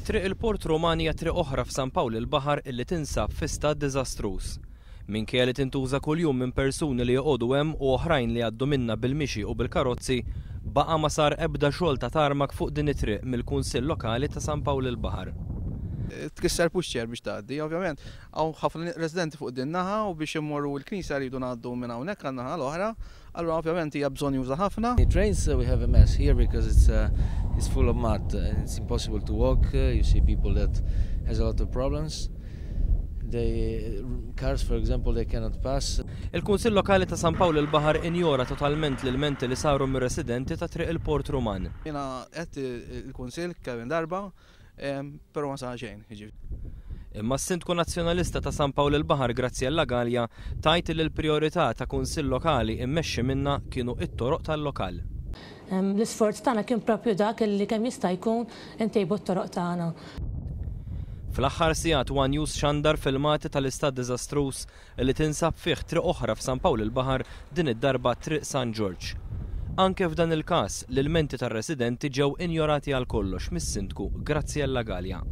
Triq il-Port Romani triq oħra f'San Pawl il-Baħar illi tinsab fi stat diżastruż. Minkejja li tintuża kuljum minn persuni li joqogħdu hemm u oħrajn li għaddu minnha bil-mixi u bil-karozzi, baqa' ma sar ebda xogħol ta' tarmak fuq din it-triq mill-Kunsill Lokali ta' San Pawl il-Baħar. Tkisser puxċer biex tgħaddi, ovvjament, hawn ħafna residenti fuq din naħa u biex immorru l-Knisja rridu ngħaddu minn hawnhekk għan-naħa l-oħra, allura ovvjament hija bżonn juża ħafna. The trains we have a mess here because it's full of mud and it's impossible to walk. You see people that has a lot of problems. Cars, for example, they cannot pass. Il-Kunsill Lokali ta' San Pawl il-Baħar injora totalment l-ilmenti li saru mir-residenti ta' triq il-Port Roman. Jiena qed il-Kunsill kemm darba, però ma sar xejn. Imma s-Sindku Nazzjonalista ta' San Pawl il-Baħar Graziella Gallia tajt li l-prijorità ta' Kunsill Lokali immexxi minnha kienu it-toroq tal-lokal. L-isforz tagħna kien proprju dak li kemm jista' jkun intejbu t-toroq tagħna. Fl-aħħar sigħat One News xandar filmati tal-istat diżastruż li tinsab fih triq oħra f'San Pawl il-Baħar din id-darba triq San George. Anke f'dan il-każ l-ilmenti tar-residenti ġew injorati għal kollox mis-Sindku Graziella Gallia.